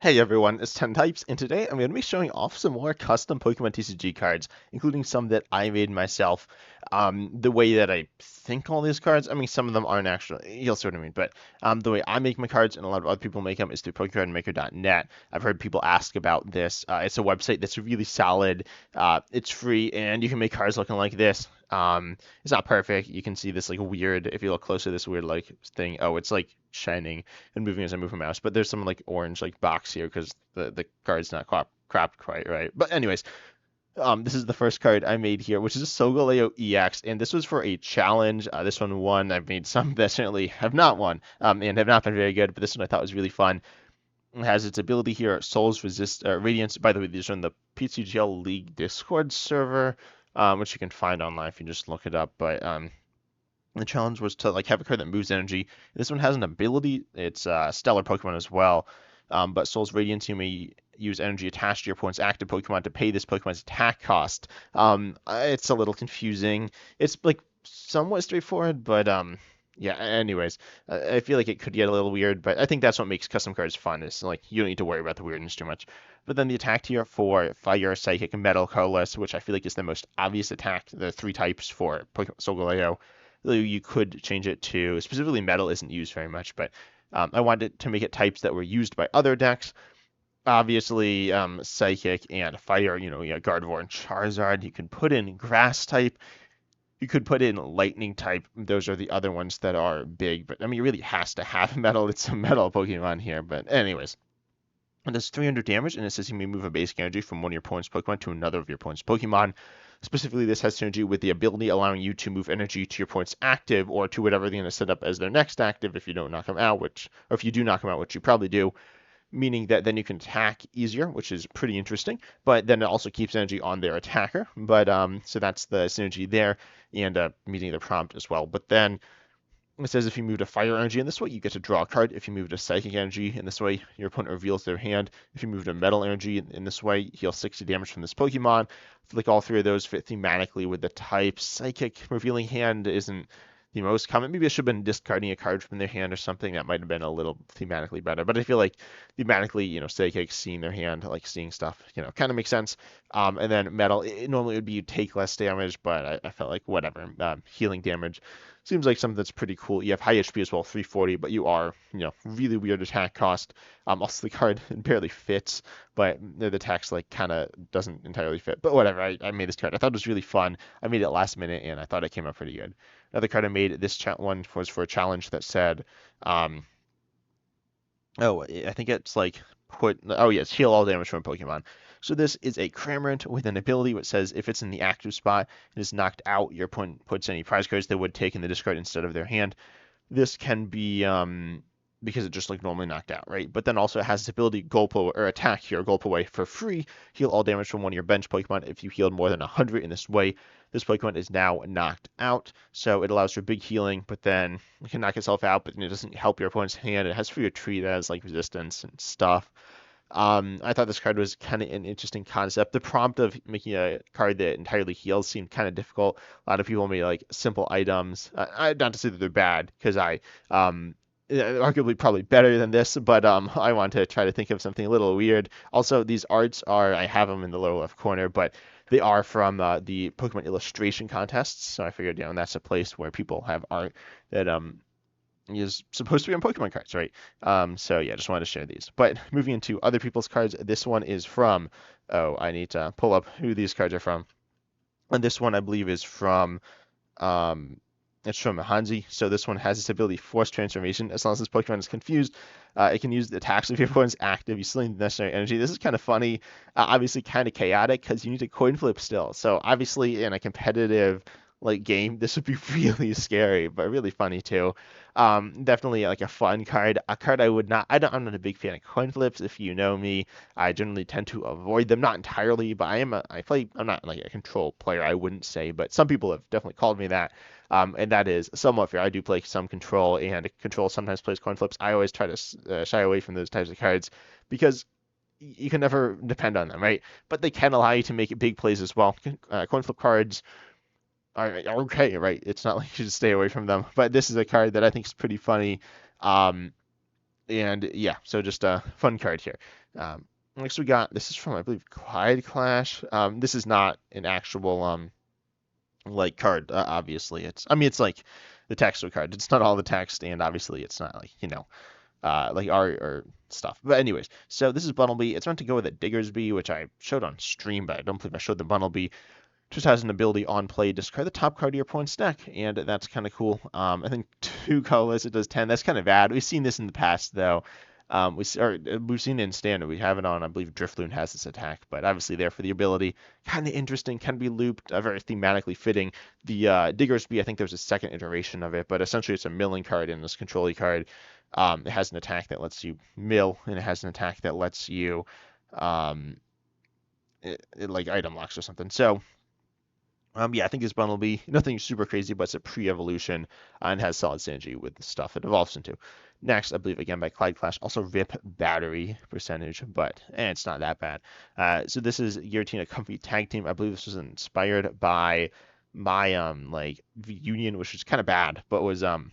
Hey everyone, it's 10 Types, and today I'm going to be showing off some more custom Pokemon TCG cards, including some that I made myself. The way that I think all these cards, I mean, some of them aren't actually, you'll see what I mean, but the way I make my cards and a lot of other people make them is through PokemonMaker.net. I've heard people ask about this. It's a website that's really solid, it's free, and you can make cards looking like this. It's not perfect. You can see this like weird, if you look closer, this weird like thing. Oh, it's like shining and moving as I move my mouse. But there's some like orange like box here because the card's not cropped quite right. But anyways, this is the first card I made here, which is a Solgaleo EX, and this was for a challenge. This one won. I've made some that certainly have not won, and have not been very good. But this one I thought was really fun. It has its ability here, Souls Resist Radiance. By the way, these are on the PCGL League Discord server, which you can find online if you just look it up. But the challenge was to like have a card that moves energy. This one has an ability. It's stellar Pokemon as well. But Soul's Radiance, you may use energy attached to your opponent's active Pokemon to pay this Pokemon's attack cost. It's a little confusing. It's like somewhat straightforward, but yeah. Anyways, I feel like it could get a little weird, but I think that's what makes custom cards fun. Is like you don't need to worry about the weirdness too much. But then the attack tier for Fire, Psychic, and Metal colorless, which I feel like is the most obvious attack. The three types for Pokemon Solgaleo. You could change it to specifically Metal isn't used very much, but I wanted to make it types that were used by other decks. Obviously, Psychic and Fire, you got Gardevoir and Charizard. You could put in Grass type. You could put in Lightning type. Those are the other ones that are big, but I mean, it really has to have Metal. It's a Metal Pokemon here, but anyways. It does 300 damage, and it says you may move a basic energy from one of your opponent's Pokemon to another of your opponent's Pokemon. Specifically, this has synergy with the ability allowing you to move energy to your opponent's active or to whatever they're going to set up as their next active if you don't knock them out, or if you do knock them out, which you probably do, meaning that then you can attack easier, which is pretty interesting. But then it also keeps energy on their attacker. But so that's the synergy there, and meeting the prompt as well. But then it says if you move to fire energy in this way, you get to draw a card. If you move to psychic energy in this way, your opponent reveals their hand. If you move to metal energy in this way, heal 60 damage from this Pokemon. Like all three of those fit thematically with the type. Psychic revealing hand isn't the most common. Maybe I should have been discarding a card from their hand or something. That might have been a little thematically better. But I feel like thematically, psychic, seeing their hand, like seeing stuff, kind of makes sense. And then metal, it normally would be you take less damage, but I felt like whatever. Healing damage seems like something that's pretty cool. You have high HP as well, 340, but you are, really weird attack cost. Also, the card barely fits, but the text like kind of doesn't entirely fit. But whatever, I made this card. I thought it was really fun. I made it last minute, and I thought it came out pretty good. Another card I made, this one was for a challenge that said, oh, I think it's like oh yes, heal all damage from a Pokemon. So this is a Cramorant with an ability which says if it's in the active spot and is knocked out, your opponent puts any prize cards they would take in the discard instead of their hand. This can be because it just like normally knocked out, right? But then also it has this ability gulp or attack here, gulp away for free, heal all damage from one of your bench Pokemon. If you healed more than 100 in this way, this Pokemon is now knocked out. So it allows for big healing, but then it can knock itself out, but it doesn't help your opponent's hand. It has free retreat as like resistance and stuff. I thought this card was kind of an interesting concept. The prompt of making a card that entirely heals seemed kind of difficult. A lot of people made like simple items. Not to say that they're bad, because arguably probably better than this, but I want to try to think of something a little weird. Also, these arts I have them in the lower left corner, but they are from the Pokemon illustration contests. So I figured, that's a place where people have art that is supposed to be on Pokemon cards, right? So yeah, just wanted to share these. But moving into other people's cards, this one is from, I need to pull up who these cards are from. And this one I believe is from, it's from Hanzi. So this one has this ability, Force Transformation. As long as this Pokemon is confused, it can use the attacks if your opponent's active. You still need the necessary energy. This is kind of funny, obviously kind of chaotic because you need to coin flip still. So obviously in a competitive like game, this would be really scary, but really funny too. Definitely like a fun card. A card I would not. I'm not a big fan of coin flips. If you know me, I generally tend to avoid them. Not entirely, but I'm not like a control player. I wouldn't say, but some people have definitely called me that. And that is somewhat fair. I do play some control, and control sometimes plays coin flips. I always try to shy away from those types of cards because you can never depend on them, right? But they can allow you to make big plays as well. Coin flip cards are okay, right? It's not like you should stay away from them. But this is a card that I think is pretty funny. Um, And yeah, so just a fun card here. Next we got, this is from, I believe, Clyde Clash. This is not an actual like card, obviously. I mean, it's like the text of the card. It's not all the text, and obviously it's not like, like art or stuff. But anyways, so this is Bunnelby. It's meant to go with a Diggersby, which I showed on stream, but I don't believe I showed the Bunnelby. Just has an ability on play, discard the top card of your opponent's deck, and that's kind of cool. I think two colors, it does 10. That's kind of bad. We've seen this in the past, though. We've seen it in standard. We have it on, I believe Drifloon has this attack, but obviously there for the ability. Kind of interesting, can be looped, very thematically fitting. The Diggersby, I think there's a second iteration of it, but essentially it's a milling card in this control card. It has an attack that lets you mill, and it has an attack that lets you um, like item locks or something. So yeah, I think this bundle will be nothing super crazy, but it's a pre-evolution and has solid synergy with the stuff it evolves into. Next, I believe again by Clyde Clash, also RIP battery percentage, but it's not that bad. So this is Giratina Comfy Tag Team. I believe this was inspired by my like Union, which was kind of bad, but was kind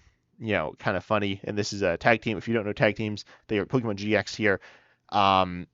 of funny. And this is a tag team. If you don't know tag teams, they are Pokemon GX here. Um,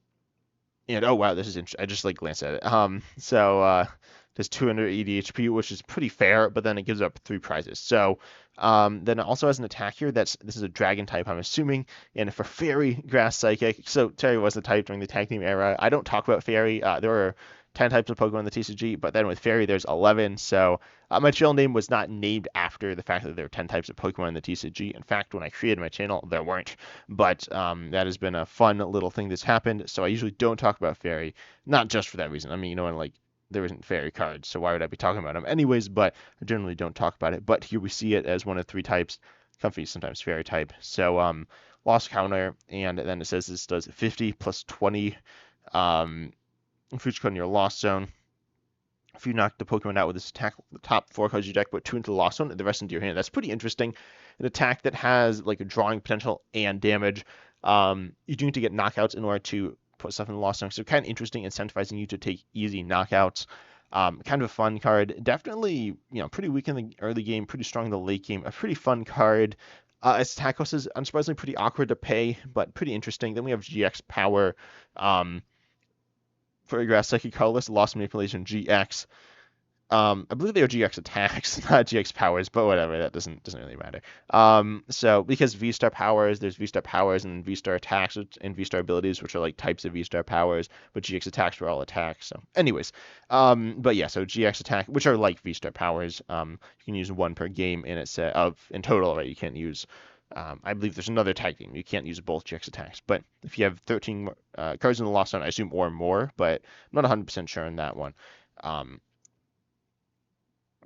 and oh wow, this is interesting. I just like glanced at it. Does 280 HP, which is pretty fair, but then it gives up 3 prizes. So then it also has an attack here. This is a dragon type, I'm assuming. And for Fairy, Grass, Psychic. So Terry was the type during the tag team era. I don't talk about Fairy. There were 10 types of Pokemon in the TCG, but then with Fairy, there's 11. So my channel name was not named after the fact that there were 10 types of Pokemon in the TCG. In fact, when I created my channel, there weren't. But that has been a fun little thing that's happened. So I usually don't talk about Fairy, not just for that reason. I mean, like there isn't fairy cards, so why would I be talking about them anyways? But I generally don't talk about it. But here we see it as one of 3 types, comfy, sometimes fairy type. So lost counter, and then it says this does 50 plus 20 for each card in your lost zone. If you knock the Pokemon out with this attack, the top 4 cards of your deck, put 2 into the lost zone, and the rest into your hand. That's pretty interesting. An attack that has like a drawing potential and damage. You do need to get knockouts in order to put stuff in the lost zone. So kind of interesting, incentivizing you to take easy knockouts. Kind of a fun card. Definitely, pretty weak in the early game, pretty strong in the late game. A pretty fun card. Its attack cost is unsurprisingly pretty awkward to pay, but pretty interesting. Then we have GX Power. For Grass Psychic Colorless, Lost Manipulation GX. I believe they are GX attacks, not GX powers, but whatever, that doesn't really matter. So because V-Star powers, there's V-Star powers and V-Star attacks and V-Star abilities, which are like types of V-Star powers, but GX attacks were all attacks. So anyways, but yeah, so GX attack, which are like V-Star powers, you can use 1 per game in in total, right? You can't use. I believe there's another tag team. You can't use both GX attacks, but if you have 13 cards in the lost zone, I assume or more, but I'm not 100% sure on that one.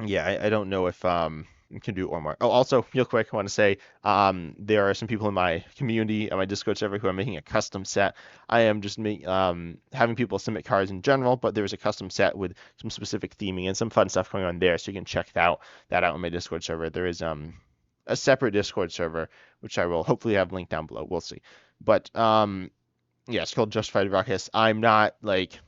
Yeah, I don't know if you can do or more. Oh, also, real quick, I want to say there are some people in my community, on my Discord server, who are making a custom set. I am just having people submit cards in general, but there's a custom set with some specific theming and some fun stuff going on there, so you can check that out on my Discord server. There is a separate Discord server, which I will hopefully have linked down below. We'll see. But yeah, it's called Justified Ruckus. I'm not like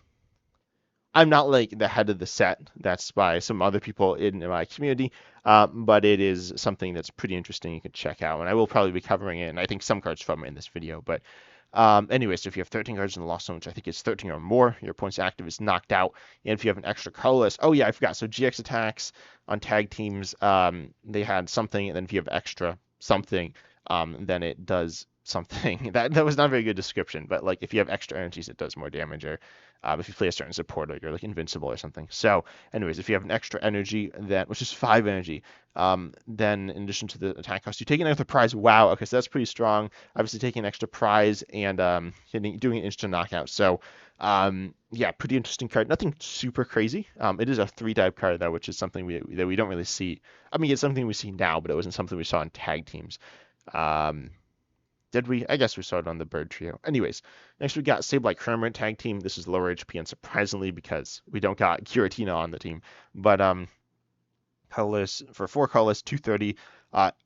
the head of the set. That's by some other people in my community, but it is something that's pretty interesting. You can check out, and I will probably be covering it. And I think some cards from it in this video. But anyway, so if you have 13 cards in the lost zone, which I think is 13 or more, your opponent's active is knocked out. And if you have an extra colorless, oh yeah, I forgot. So GX attacks on tag teams, they had something, and then if you have extra something, then it does something. That was not a very good description, but like if you have extra energies, it does more damage, or if you play a certain supporter, you're like invincible or something. So anyways, if you have an extra energy, which is 5 energy, then in addition to the attack cost, you take another prize. Wow, okay, so that's pretty strong. Obviously taking an extra prize and doing an instant knockout. So yeah, pretty interesting card. Nothing super crazy. It is a 3-type card though, which is something that we don't really see. I mean, it's something we see now, but it wasn't something we saw in tag teams. Did we? I guess we saw it on the bird trio. Anyways, next we got Sableye Cramorant tag team. This is lower HP, and surprisingly, because we don't got Giratina on the team. But colorless for 4 colorless, 230,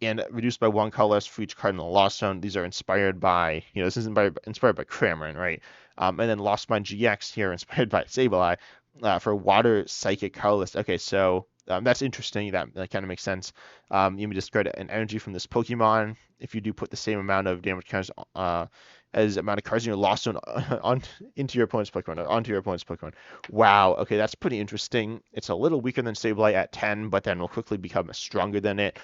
and reduced by 1 colorless for each card in the lost zone. These are inspired by, this is inspired by Cramorant, right? And then Lost Mine GX here, inspired by Sableye, for water psychic colorless. Okay, so That's interesting. That kind of makes sense. You may discard an energy from this Pokemon if you do put the same amount of damage cards as amount of cards in your Lost Zone on into your opponent's Pokemon or onto your opponent's Pokemon. Wow. Okay, that's pretty interesting. It's a little weaker than Sableye at 10, but then will quickly become stronger than it.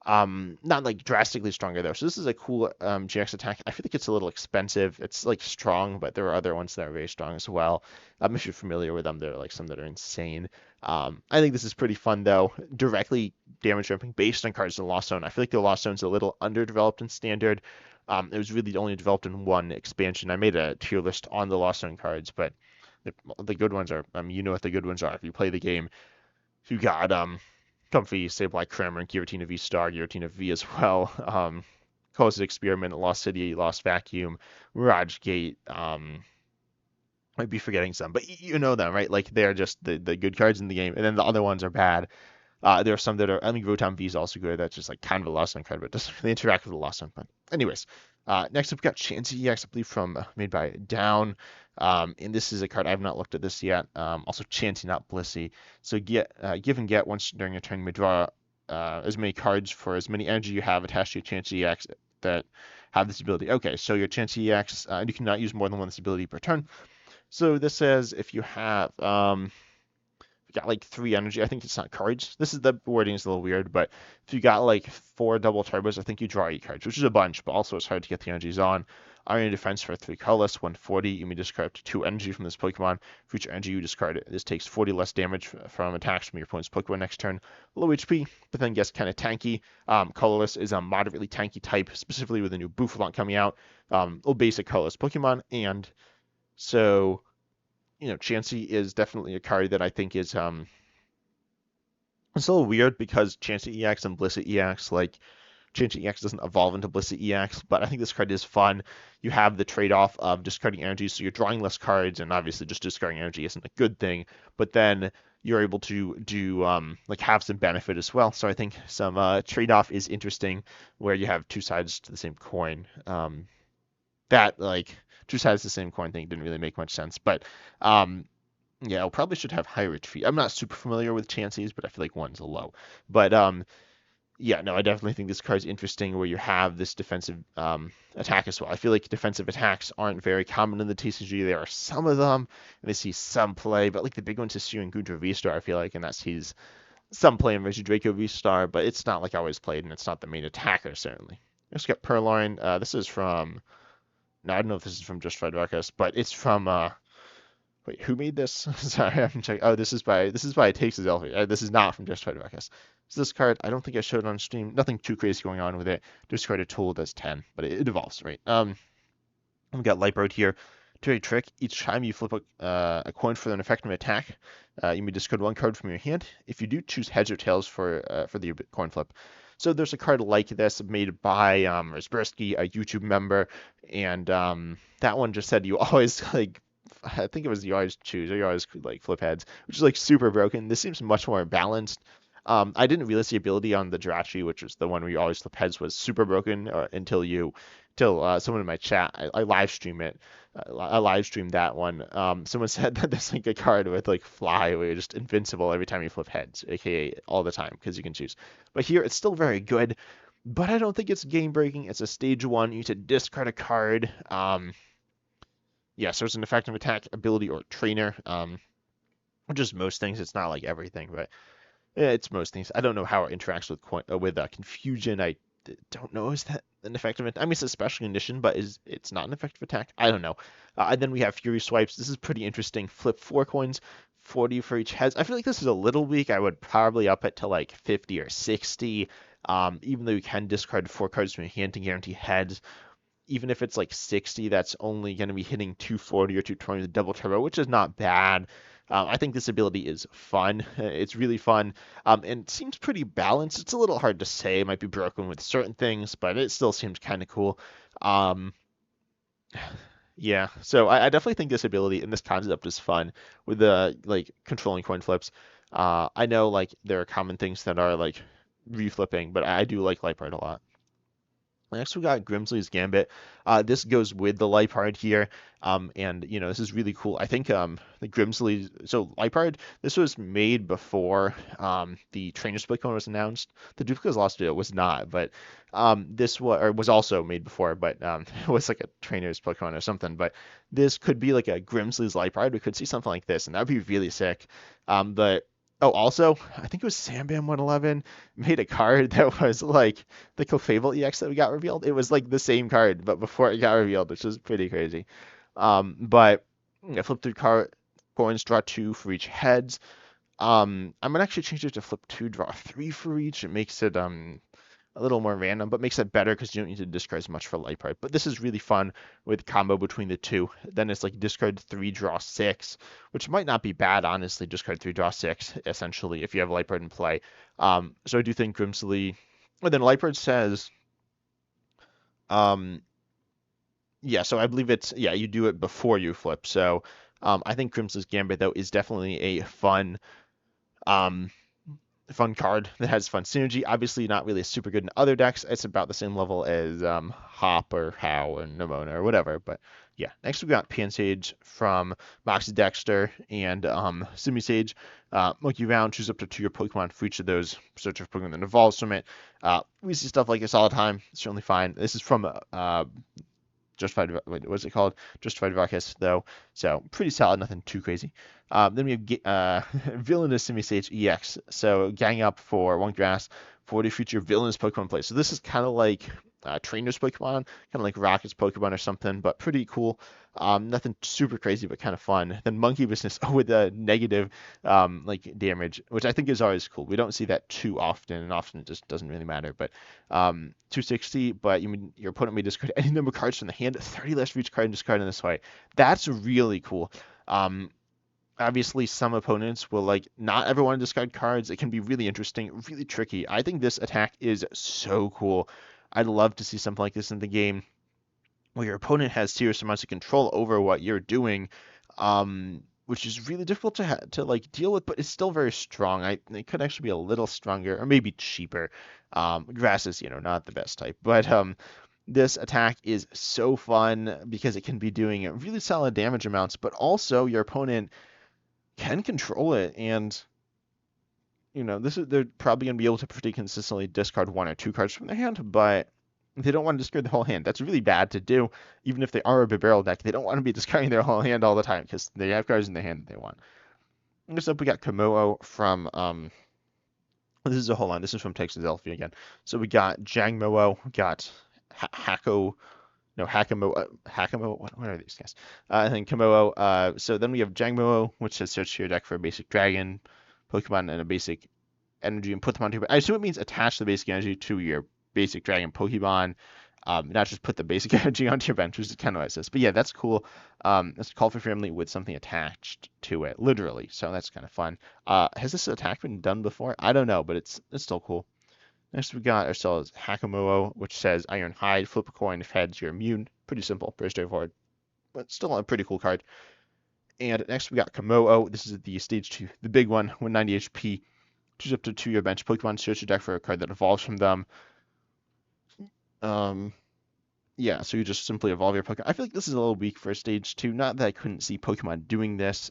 Not like drastically stronger though. So this is a cool GX attack. I feel like it's a little expensive. It's like strong, but there are other ones that are very strong as well. If you're familiar with them, there are like some that are insane. I think this is pretty fun though. Directly damage jumping based on cards in the Lost Zone. I feel like the Lost Zone's a little underdeveloped in Standard. It was really only developed in one expansion. I made a tier list on the Lost Zone cards, but the good ones are, you know what the good ones are if you play the game. You got Comfy, Sableye, Kramer, and Giratina V Star, Giratina V as well. Closed Experiment, Lost City, Lost Vacuum, Mirage Gate. Might be forgetting some, but you know them, right? Like they're just the good cards in the game, and then the other ones are bad. There are some that are, I think Rotom V is also good. That's just like kind of a Lost Zone card, but doesn't really interact with the Lost Zone. But anyways, next up we got Chansey EX, I believe from made by Down. And this is a card I have not looked at this yet. Also Chansey, not Blissey. So give and get once during your turn. You may draw as many cards for as many energy you have attached to your Chansey EX that have this ability. Okay, so your Chansey EX, you cannot use more than one of this ability per turn. So this says if you have got like 3 energy. I think it's not cards. This is the wording is a little weird, but if you got like 4 double turbos, I think you draw 8 cards, which is a bunch, but also it's hard to get the energies on. Iron Defense for 3 colorless, 140. You may discard up to 2 energy from this Pokemon. Future energy you discard it. This takes 40 less damage from attacks from your opponent's Pokemon next turn. Low HP, but then gets kind of tanky. Colorless is a moderately tanky type, specifically with a new Bouffalant coming out. Little basic colorless Pokemon, and so Chansey is definitely a card that I think is it's a little weird because Chansey EX and Blissey EX, like Chansey EX doesn't evolve into Blissey EX, but I think this card is fun. You have the trade-off of discarding energy, so you're drawing less cards, and obviously just discarding energy isn't a good thing, but then you're able to do like have some benefit as well. So I think some trade-off is interesting where you have two sides to the same coin. That like two sides of the same coin thing didn't really make much sense. But yeah, I probably should have higher retreat. I'm not super familiar with Chanseys, but I feel like one's a low. But yeah, no, I definitely think this card's interesting where you have this defensive attack as well. I feel like defensive attacks aren't very common in the TCG. There are some of them, and I see some play, but like the big one's Hisuian and Gudra V-Star, I feel like, and that sees some play in Regidraco V-Star, but it's not like always played, and it's not the main attacker, certainly. Let's get Purloin. This is from now, I don't know if this is from Just Red Ruckus, but it's from wait, who made this? Sorry, I'm checking. Oh, this is by Takes Elfie. This is not from Just Red Ruckus. So this card, I don't think I showed it on stream. Nothing too crazy going on with it. Discard a tool does 10, but it evolves, right? We got Light Road here. To a trick, each time you flip a coin for an effective attack, you may discard 1 card from your hand. If you do, choose heads or tails for the coin flip. So there's a card like this made by Raspersky, a YouTube member, and that one just said you always like, I think it was you always choose or you always like flip heads, which is like super broken. This seems much more balanced. I didn't realize the ability on the Jirachi, which was the one where you always flip heads, was super broken until someone in my chat, I live stream it. I live streamed that one. Someone said that there's like a card with like Fly where you're just invincible every time you flip heads, aka all the time, because you can choose. But here it's still very good, but I don't think it's game breaking. It's a stage 1. You need to discard a card. Yeah, so it's an effective attack, ability, or trainer. Which is most things. It's not like everything, but yeah, it's most things. I don't know how it interacts with confusion. I don't know. Is that an effective attack? I mean, it's a special condition, but it's not an effective attack? I don't know. And then we have Fury Swipes. This is pretty interesting. Flip 4 coins, 40 for each heads. I feel like this is a little weak. I would probably up it to like 50 or 60. Even though you can discard 4 cards from your hand to guarantee heads. Even if it's like 60, that's only going to be hitting 240 or 220 with double turbo, which is not bad. I think this ability is fun. It's really fun, and it seems pretty balanced. It's a little hard to say. It might be broken with certain things, but it still seems kind of cool. Yeah, so I definitely think this ability and this concept is fun with the like controlling coin flips. I know like there are common things that are like reflipping, but I do like Light Bright a lot. Next, we got Grimsley's Gambit. This goes with the Lipard here, and this is really cool. I think the Grimsley, so Lipard, this was made before the Trainer Pokemon was announced. The Duplica's Lost Video was not, but this was also made before, but it was like a Trainer's Pokemon or something. But this could be like a Grimsley's Lipard. We could see something like this, and that would be really sick. But oh, also, I think it was Sambam 111 made a card that was like the Clefable EX that we got revealed. It was like the same card, but before it got revealed, which was pretty crazy. But flip through card coins, draw two for each heads. I'm gonna actually change it to flip two, draw three for each. It makes it a little more random, but makes it better because you don't need to discard as much for light part. But this is really fun with combo between the two. Then it's like discard three, draw six, which might not be bad, honestly. Discard three, draw six, essentially, if you have light part in play. So I do think Grimsley. And then light part says, um, yeah. So I believe it's you do it before you flip. So I think Grimsley's Gambit though is definitely a um fun card that has fun synergy. Obviously, not really super good in other decks. It's about the same level as Hop or How or Nimona or whatever. But yeah, next we got Pansage from Moxie Dexter and Simisage. Monkey Round, choose up to two your Pokemon for each of those. Search for Pokemon that evolves from it. We see stuff like this all the time. It's certainly fine. This is from Justified, wait, what's it called? Justified Ruckus, though. So pretty solid, nothing too crazy. Then we have Villainous Simisage EX. So gang up for one grass for the future Villainous Pokemon play. So this is kind of like Trainer's Pokemon, kind of like Rocket's Pokemon or something, but pretty cool. Nothing super crazy, but kind of fun. Then Monkey Business with a negative like damage, which I think is always cool. We don't see that too often, and often it just doesn't really matter. But 260, but your opponent may discard any number of cards from the hand, 30 less for each card and discard in this way. That's really cool. Obviously, some opponents will not ever want to discard cards. It can be really interesting, really tricky. I think this attack is so cool. I'd love to see something like this in the game where your opponent has serious amounts of control over what you're doing, which is really difficult to deal with, but it's still very strong. It could actually be a little stronger or maybe cheaper. Grass is not the best type, but this attack is so fun because it can be doing really solid damage amounts, but also your opponent can control it, and they're probably going to be able to pretty consistently discard one or two cards from their hand, but they don't want to discard the whole hand. That's really bad to do. Even if they are a barrel deck, they don't want to be discarding their whole hand all the time because they have cards in their hand that they want. Next up, we got Komodo from this is a whole line. This is from Texas Elfie again. So we got Jangmo, we got Hako. No, Hakamo, what are these guys? And then Komodo. So then we have Jangmo, which says search your deck for a basic dragon Pokemon and a basic energy and put them onto your. I assume it means attach the basic energy to your basic dragon Pokemon, not just put the basic energy onto your bench, which is kind of what it says. But yeah, that's cool. It's a call for family with something attached to it, literally. So that's kind of fun. Has this attack been done before? I don't know, but it's still cool. Next, we got ourselves Hakamoa, which says Iron Hide, flip a coin if heads, you're immune. Pretty simple, pretty straightforward, but still a pretty cool card. And next, we got Komodo. This is the stage 2, the big one, 190 HP. Choose up to 2 your bench Pokemon, search your deck for a card that evolves from them. Yeah, so you just simply evolve your Pokemon. I feel like this is a little weak for stage 2. Not that I couldn't see Pokemon doing this.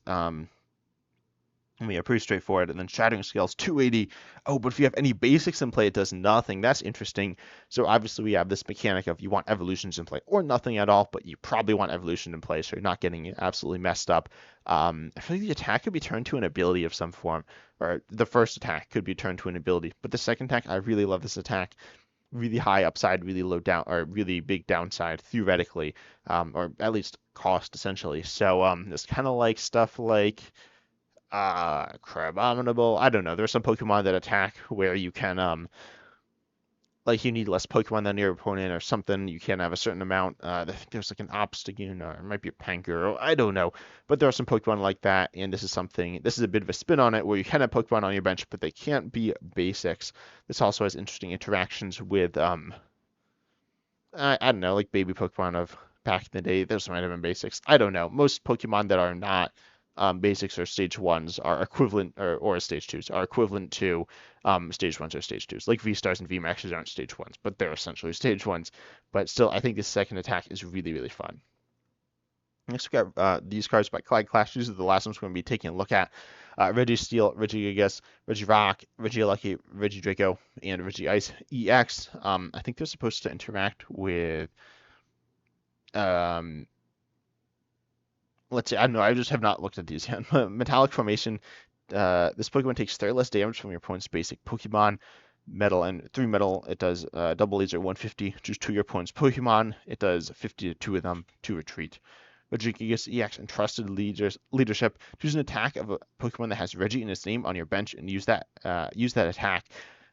Yeah, pretty straightforward. And then Shattering Scales, 280. Oh, but if you have any basics in play, it does nothing. That's interesting. So obviously we have this mechanic of you want evolutions in play or nothing at all, but you probably want evolution in play, so you're not getting it absolutely messed up. I feel like the attack could be turned to an ability of some form, or the first attack could be turned to an ability. But the second attack, I really love this attack. Really high upside, really low down, or really big downside theoretically, or at least cost essentially. So it's kind of like stuff like Crabominable. I don't know. There's some Pokemon that attack where you can like you need less Pokemon than your opponent or something. You can't have a certain amount. I think there's like an Obstagoon or it might be a Pangoro. I don't know. But there are some Pokemon like that, and this is a bit of a spin on it where you can have Pokemon on your bench, but they can't be basics. This also has interesting interactions with I don't know, like baby Pokemon of back in the day. Those might have been basics. I don't know. Most Pokemon that are not basics or stage ones are equivalent, or stage twos are equivalent to stage ones or stage twos. Like V stars and V maxes aren't stage ones, but they're essentially stage ones. But still, I think this second attack is really, really fun. Next, we got these cards by Clyde Clash. These are the last ones we're going to be taking a look at. Reggie Steel, Reggie Gigas, Reggie Rock, Reggie Lucky, Reggie Draco, and Reggie Ice EX. I think they're supposed to interact with. Um, let's see. I don't know. I just have not looked at these yet. Metallic Formation. This Pokemon takes 30 less damage from your opponent's basic Pokemon. Metal and 3 metal. It does double laser 150. Choose 2 of your opponent's Pokemon. It does 50 to 2 of them to retreat. Regigigas EX Entrusted Leadership. Choose an attack of a Pokemon that has Reggie in its name on your bench and use that attack.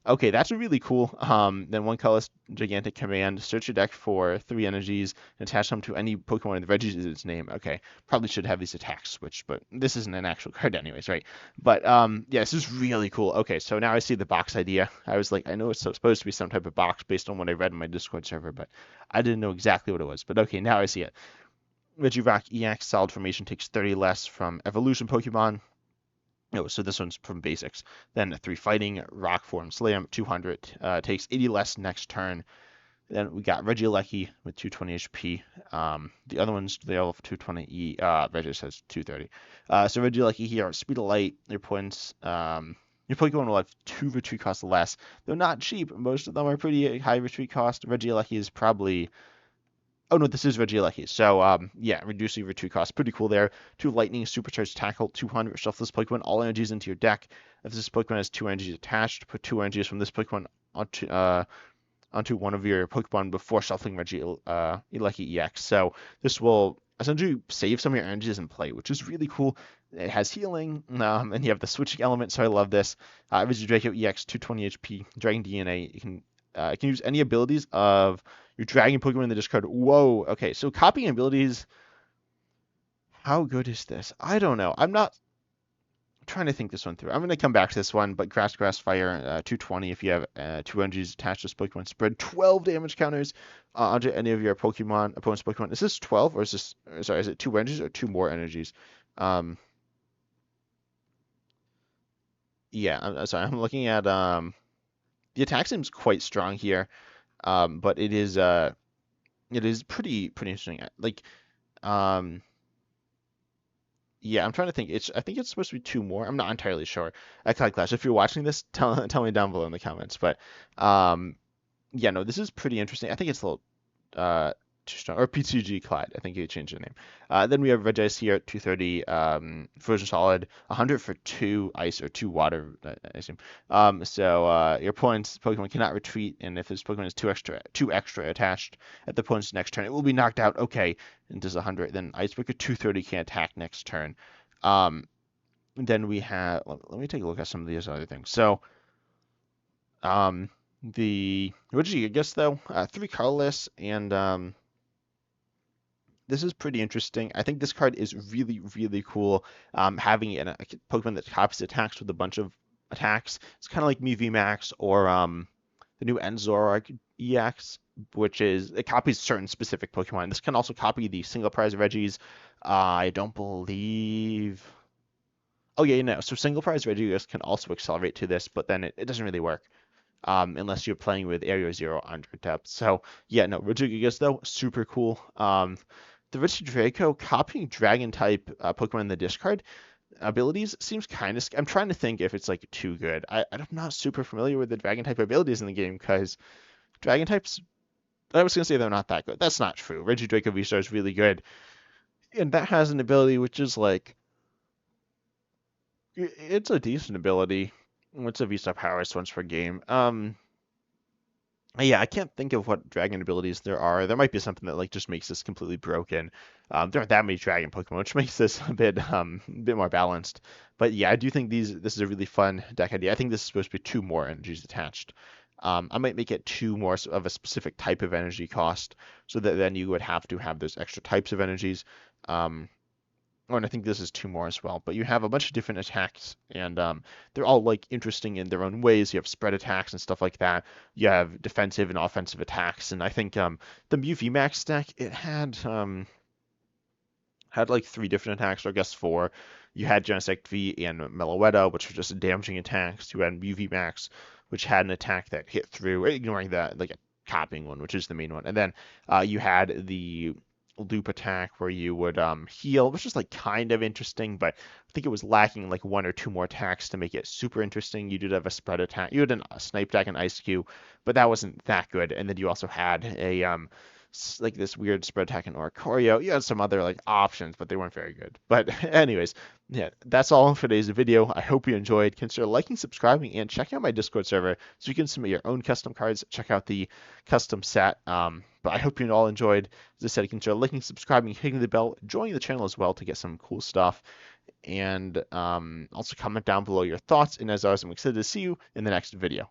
Okay, that's really cool. Then one colorless gigantic command. Search your deck for 3 energies and attach them to any Pokemon with Reggie's in its name. Okay, probably should have these attacks switched, but this isn't an actual card anyways, right? But yeah, this is really cool. Okay, so now I see the box idea. I was like, I know it's supposed to be some type of box based on what I read in my Discord server, but I didn't know exactly what it was. But okay, now I see it. Regirock EX Solid Formation takes 30 less from Evolution Pokemon. Oh, so this one's from Basics. Then 3 Fighting, Rock Form Slam, 200. Takes 80 less next turn. Then we got Regieleki with 220 HP. The other ones, they all have 220 Regis has 230. So Regieleki here, Speed of Light, your points. Your Pokemon will have 2 retreat costs less. They're not cheap. Most of them are pretty high retreat cost. Regieleki is probably. Oh no, this is Regieleki. So yeah, reducing retreat cost, pretty cool there. 2 Lightning, Supercharged Tackle, 200. Shuffle this Pokemon all energies into your deck. If this Pokemon has 2 energies attached, put 2 energies from this Pokemon onto one of your Pokemon before shuffling Regieleki EX. So this will essentially save some of your energies in play, which is really cool. It has healing, and you have the switching element, so I love this. Regidraco EX, 220 HP, Dragon DNA. You can use any abilities of your Dragon Pokemon in the discard. Whoa, okay, so copying abilities, how good is this? I don't know. I'm trying to think this one through. I'm going to come back to this one, but Grass, Fire, 220 if you have 2 energies attached to this Pokemon. Spread 12 damage counters onto any of your opponent's Pokemon. Is this 12 or is this, sorry, is it 2 energies or 2 more energies? Yeah, I'm sorry, I'm looking at, the attack seems quite strong here, but it is pretty interesting. Like, yeah, I'm trying to think. I think it's supposed to be 2 more. I'm not entirely sure. Clash, if you're watching this, tell me down below in the comments. But yeah, no, this is pretty interesting. I think it's a little too strong. Or PTG Clyde. I think you changed the name. Then we have Regice here at 230. Frozen Solid, 100 for 2 ice or 2 water, I assume. So your opponent's Pokemon cannot retreat, and if this Pokemon is 2 extra attached at the opponent's next turn, it will be knocked out. Okay, and does 100. Then Icebreaker 230 can attack next turn. Then we have. Let me take a look at some of these other things. So, what did you guess though? 3 colorless, and this is pretty interesting. I think this card is really, really cool. Having a Pokemon that copies attacks with a bunch of attacks. It's kind of like Mew VMAX or the new Enzorg EX, which is it copies certain specific Pokemon. This can also copy the single prize Reggies. I don't believe. Oh yeah, no. So single prize Reggies can also accelerate to this, but then it doesn't really work. Unless you're playing with Area Zero under depth. So yeah, no, Regigigas though, super cool. The Regidraco copying Dragon type Pokemon in the discard abilities seems kind of. I'm trying to think if it's like too good. I'm not super familiar with the Dragon type abilities in the game because Dragon types. I was gonna say they're not that good. That's not true. Regidraco V-Star is really good, and that has an ability which is like. It's a decent ability. What's a V-Star power once per game? Yeah, I can't think of what dragon abilities there are. There might be something that like just makes this completely broken. There aren't that many dragon Pokemon, which makes this a bit more balanced. But yeah, I do think this is a really fun deck idea. I think this is supposed to be 2 more energies attached. I might make it 2 more of a specific type of energy cost, so that then you would have to have those extra types of energies. Oh, and I think this is 2 more as well. But you have a bunch of different attacks, and they're all like interesting in their own ways. You have spread attacks and stuff like that. You have defensive and offensive attacks, and I think the Mew VMAX deck it had had like three different attacks, or I guess four. You had Genesect V and Meloetta, which were just damaging attacks. You had UV Max, which had an attack that hit through, ignoring that, like a copying one, which is the main one. And then you had the loop attack where you would heal, which is like kind of interesting, but I think it was lacking like one or two more attacks to make it super interesting. You did have a spread attack, you had a snipe attack and ice cube, but that wasn't that good. And then you also had a like this weird spread attack in Oricorio. You had some other like options, but they weren't very good. But anyways, yeah, that's all for today's video. I hope you enjoyed. Consider liking, subscribing, and checking out my Discord server so you can submit your own custom cards. Check out the custom set. But I hope you all enjoyed. As I said, consider liking, subscribing, hitting the bell, joining the channel as well to get some cool stuff. And also comment down below your thoughts. And as always, I'm excited to see you in the next video.